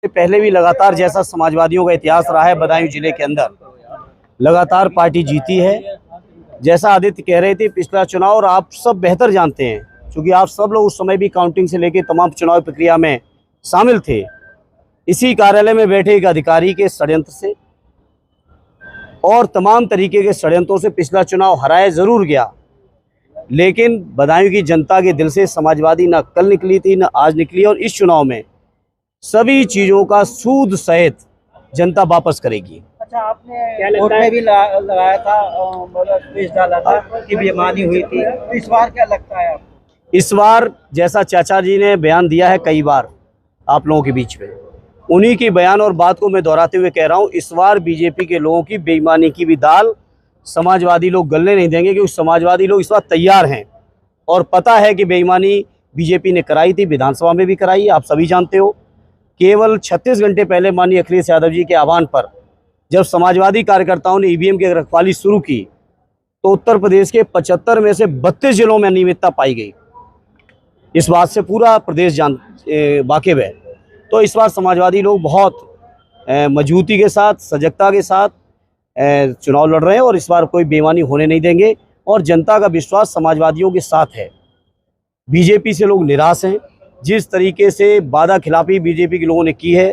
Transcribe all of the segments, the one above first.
पहले भी लगातार जैसा समाजवादियों का इतिहास रहा है बदायूं जिले के अंदर लगातार पार्टी जीती है। जैसा आदित्य कह रहे थे पिछला चुनाव, और आप सब बेहतर जानते हैं क्योंकि आप सब लोग उस समय भी काउंटिंग से लेकर तमाम चुनाव प्रक्रिया में शामिल थे। इसी कार्यालय में बैठे एक अधिकारी के षड्यंत्र से और तमाम तरीके के षड्यंत्रों से पिछला चुनाव हराया जरूर गया, लेकिन बदायूं की जनता के दिल से समाजवादी न कल निकली थी न आज निकली, और इस चुनाव में सभी चीज़ों का सूद सहित जनता वापस करेगी। अच्छा, आपने वोट में भी लगाया था, मतलब पेश डाला था कि बेईमानी हुई थी, तो इस बार क्या लगता है आपको? इस बार जैसा चाचा जी ने बयान दिया है कई बार आप लोगों के बीच में, उन्हीं की बयान और बात को मैं दोहराते हुए कह रहा हूँ, इस बार बीजेपी के लोगों की बेईमानी की भी दाल समाजवादी लोग गलने नहीं देंगे, क्योंकि समाजवादी लोग इस बार तैयार हैं और पता है कि बेईमानी बीजेपी ने कराई थी, विधानसभा में भी कराई, आप सभी जानते हो। केवल 36 घंटे पहले माननीय अखिलेश यादव जी के आह्वान पर जब समाजवादी कार्यकर्ताओं ने ईवीएम की रखवाली शुरू की तो उत्तर प्रदेश के 75 में से 32 जिलों में अनियमितता पाई गई। इस बात से पूरा प्रदेश वाकिफ है। तो इस बार समाजवादी लोग बहुत मजबूती के साथ, सजगता के साथ चुनाव लड़ रहे हैं और इस बार कोई बेईमानी होने नहीं देंगे, और जनता का विश्वास समाजवादियों के साथ है। बीजेपी से लोग निराश हैं। जिस तरीके से वादा खिलाफी बीजेपी के लोगों ने की है,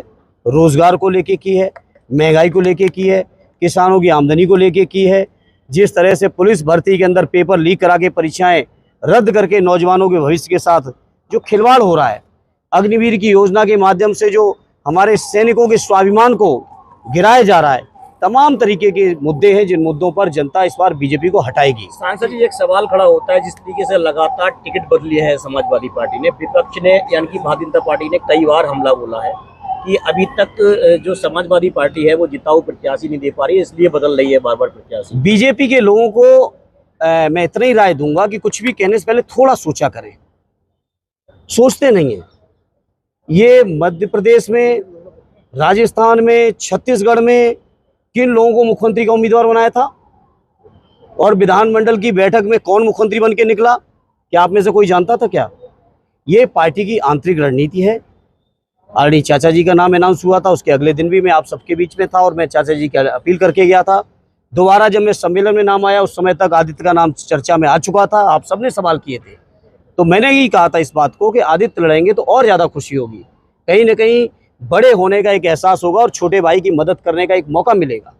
रोजगार को लेके की है, महंगाई को लेके की है, किसानों की आमदनी को लेके की है, जिस तरह से पुलिस भर्ती के अंदर पेपर लीक करा के परीक्षाएं रद्द करके नौजवानों के भविष्य के साथ जो खिलवाड़ हो रहा है, अग्निवीर की योजना के माध्यम से जो हमारे सैनिकों के स्वाभिमान को गिराया जा रहा है, तमाम तरीके के मुद्दे हैं जिन मुद्दों पर जनता इस बार बीजेपी को हटाएगी। सांसद जी, एक सवाल खड़ा होता है, जिस तरीके से लगातार टिकट बदली है समाजवादी पार्टी ने, विपक्ष ने यानी कि भारतीय जनता पार्टी ने कई बार हमला बोला है कि अभी तक जो समाजवादी पार्टी है वो जिताऊ प्रत्याशी नहीं दे पा रही है, इसलिए बदल रही है बार बार प्रत्याशी। बीजेपी के लोगों को मैं इतना ही राय दूंगा कि कुछ भी कहने से पहले थोड़ा सोचा करें। सोचते नहीं है। ये मध्य प्रदेश में, राजस्थान में, छत्तीसगढ़ में किन लोगों को मुख्यमंत्री का उम्मीदवार बनाया था और विधानमंडल की बैठक में कौन मुख्यमंत्री बन के निकला, क्या आप में से कोई जानता था क्या? ये पार्टी की आंतरिक रणनीति है। ऑलरेडी चाचा जी का नाम अनाउंस हुआ था, उसके अगले दिन भी मैं आप सबके बीच में था और मैं चाचा जी की अपील करके गया था। दोबारा जब मैं सम्मेलन में नाम आया उस समय तक आदित्य का नाम चर्चा में आ चुका था, आप सबने सवाल किए थे, तो मैंने ही कहा था इस बात को कि आदित्य लड़ेंगे तो और ज़्यादा खुशी होगी, कहीं ना कहीं बड़े होने का एक एहसास होगा और छोटे भाई की मदद करने का एक मौका मिलेगा।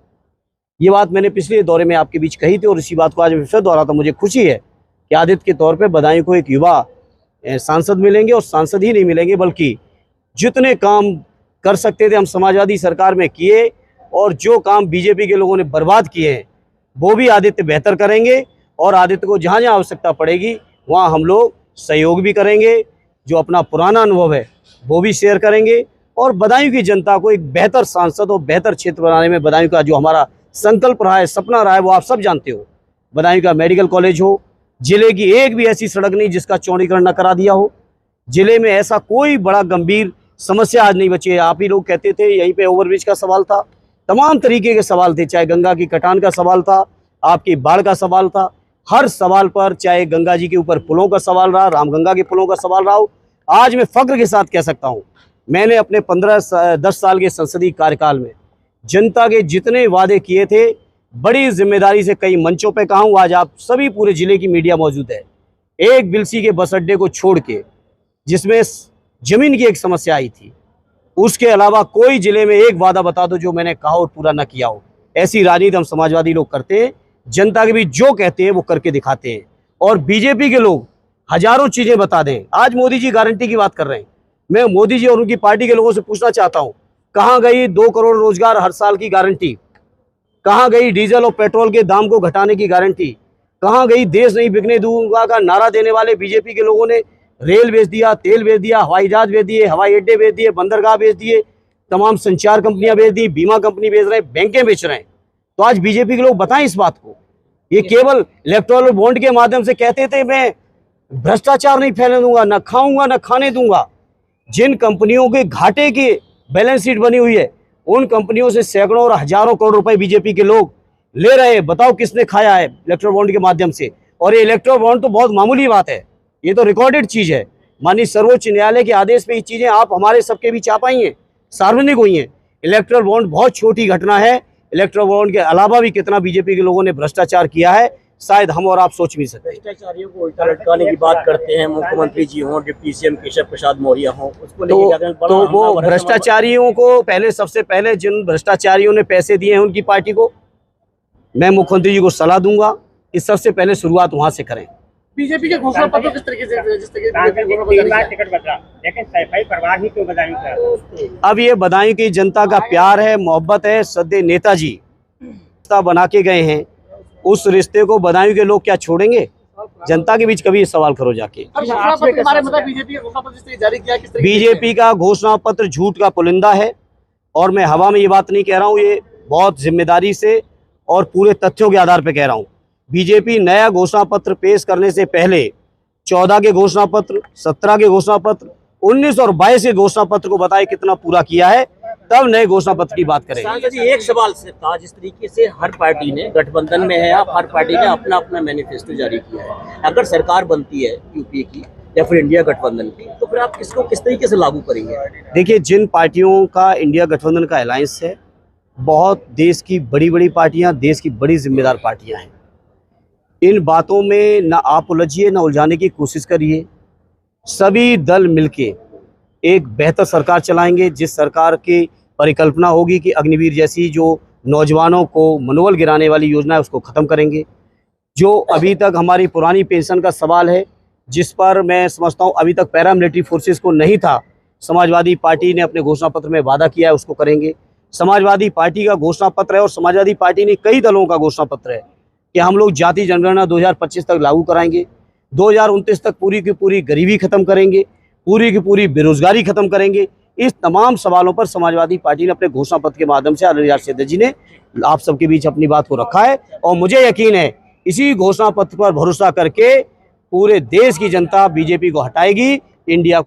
ये बात मैंने पिछले दौरे में आपके बीच कही थी और इसी बात को आज मैं फिर दोहराता। मुझे खुशी है कि आदित्य के तौर पे बदायूं को एक युवा सांसद मिलेंगे, और सांसद ही नहीं मिलेंगे बल्कि जितने काम कर सकते थे हम समाजवादी सरकार में किए, और जो काम बीजेपी के लोगों ने बर्बाद किए हैं वो भी आदित्य बेहतर करेंगे, और आदित्य को जहाँ जहाँ आवश्यकता पड़ेगी वहाँ हम लोग सहयोग भी करेंगे। जो अपना पुराना अनुभव है वो भी शेयर करेंगे, और बदायूं की जनता को एक बेहतर सांसद और बेहतर क्षेत्र बनाने में बदायूं का जो हमारा संकल्प रहा है, सपना रहा है, वो आप सब जानते हो। बदायूं का मेडिकल कॉलेज हो, जिले की एक भी ऐसी सड़क नहीं जिसका चौड़ीकरण न करा दिया हो, जिले में ऐसा कोई बड़ा गंभीर समस्या आज नहीं बची है। आप ही लोग कहते थे यहीं पे ओवरब्रिज का सवाल था, तमाम तरीके के सवाल थे, चाहे गंगा की कटान का सवाल था, आपकी बाढ़ का सवाल था, हर सवाल पर, चाहे गंगा जी के ऊपर पुलों का सवाल रहा, रामगंगा के पुलों का सवाल रहा हो। आज मैं फख्र के साथ कह सकता हूँ, मैंने अपने 10 साल के संसदीय कार्यकाल में जनता के जितने वादे किए थे बड़ी जिम्मेदारी से कई मंचों पे कहा हूँ। आज आप सभी पूरे जिले की मीडिया मौजूद है। एक बिलसी के बस अड्डे को छोड़ के जिसमें जमीन की एक समस्या आई थी, उसके अलावा कोई जिले में एक वादा बता दो जो मैंने कहा और पूरा न किया हो। ऐसी राजनीति हम समाजवादी लोग करते हैं, जनता के बीच जो कहते हैं वो करके दिखाते हैं, और बीजेपी के लोग हजारों चीजें बता दें। आज मोदी जी गारंटी की बात कर रहे हैं, मैं मोदी जी और उनकी पार्टी के लोगों से पूछना चाहता हूं, कहां गई 2 करोड़ रोजगार हर साल की गारंटी? कहां गई डीजल और पेट्रोल के दाम को घटाने की गारंटी? कहां गई देश नहीं बिकने दूंगा का नारा देने वाले बीजेपी के लोगों ने रेल बेच दिया, तेल बेच दिया, हवाई जहाज बेच दिए, हवाई अड्डे बेच दिए, बंदरगाह बेच दिए, तमाम संचार कंपनियां बेच दी, बीमा कंपनी बेच रहे हैं, बैंकें बेच रहे हैं। तो आज बीजेपी के लोग बताएं इस बात को। ये केवल इलेक्टोरल बॉन्ड के माध्यम से कहते थे मैं भ्रष्टाचार नहीं फैलने दूंगा, न खाऊंगा न खाने दूंगा। जिन कंपनियों के घाटे की बैलेंस शीट बनी हुई है उन कंपनियों से सैकड़ों और हजारों करोड़ रुपए बीजेपी के लोग ले रहे हैं। बताओ किसने खाया है इलेक्ट्रो बॉन्ड के माध्यम से? और ये इलेक्ट्रो बॉन्ड तो बहुत मामूली बात है, ये तो रिकॉर्डेड चीज है। माननीय सर्वोच्च न्यायालय के आदेश पे ये चीजें आप हमारे सबके बीच आ पाई हैं। सार्वजनिक हुई हैं। इलेक्ट्रल बॉन्ड बहुत छोटी घटना है। इलेक्ट्रल बॉन्ड के अलावा भी कितना बीजेपी के लोगों ने भ्रष्टाचार किया है, शायद हम और आप सोच भी सकते हैं। भ्रष्टाचारियों को उल्टा लटकाने की बात करते हैं, मुख्यमंत्री जी हों, डिप्टी सीएम केशव प्रसाद मौर्य हों, उसको लेकर तो वो भ्रष्टाचारियों को सबसे पहले जिन भ्रष्टाचारियों ने पैसे दिए हैं उनकी पार्टी को मैं मुख्यमंत्री जी को सलाह दूंगा कि सबसे पहले शुरुआत वहां से करें। बीजेपी के घोषणा पत्र किस तरीके से जिस तरीके टिकट बदला, लेकिन सैफई परिवार ही क्यों बधाई का? अब ये बधाई की जनता का प्यार है, मोहब्बत है। सद्य नेताजी रिश्ता बना के गए हैं, उस रिश्ते को बधाई के लोग क्या छोड़ेंगे? जनता के बीच कभी ये सवाल करो जाके। बीजेपी का घोषणा पत्र झूठ का पुलिंदा है और मैं हवा में ये बात नहीं कह रहा हूँ, ये बहुत जिम्मेदारी से और पूरे तथ्यों के आधार पर कह रहा हूँ। बीजेपी नया घोषणा पत्र पेश करने से पहले 14 के घोषणा पत्र, 17 के घोषणा पत्र, 19 और 22 के घोषणा पत्र को बताए कितना पूरा किया है, तब नए घोषणा पत्र की बात करेंगे। सांसद जी, एक सवाल से था, जिस तरीके से हर पार्टी ने गठबंधन में है, आप हर पार्टी ने अपना अपना मैनिफेस्टो जारी किया है, अगर सरकार बनती है यूपीए की या फिर इंडिया गठबंधन की, तो फिर आप इसको किस तरीके से लागू करेंगे? देखिए, जिन पार्टियों का इंडिया गठबंधन का अलायंस है, बहुत देश की बड़ी बड़ी पार्टियां, देश की बड़ी जिम्मेदार पार्टियां हैं। इन बातों में ना आप उलझिए, ना उलझाने की कोशिश करिए। सभी दल मिलके एक बेहतर सरकार चलाएंगे, जिस सरकार की परिकल्पना होगी कि अग्निवीर जैसी जो नौजवानों को मनोबल गिराने वाली योजना है उसको ख़त्म करेंगे। जो अभी तक हमारी पुरानी पेंशन का सवाल है, जिस पर मैं समझता हूँ अभी तक पैरामिलिट्री फोर्सेस को नहीं था, समाजवादी पार्टी ने अपने घोषणा पत्र में वादा किया है, उसको करेंगे। समाजवादी पार्टी का घोषणा पत्र है और समाजवादी पार्टी ने कई दलों का घोषणा पत्र है कि हम लोग जाति जनगणना 2025 तक लागू कराएंगे, 2029 तक पूरी की पूरी गरीबी खत्म करेंगे, पूरी की पूरी बेरोजगारी खत्म करेंगे। इस तमाम सवालों पर समाजवादी पार्टी ने अपने घोषणा पत्र के माध्यम से आदरणीय शेद्दर जी ने आप सबके बीच अपनी बात को रखा है और मुझे यकीन है इसी घोषणा पत्र पर भरोसा करके पूरे देश की जनता बीजेपी को हटाएगी, इंडिया को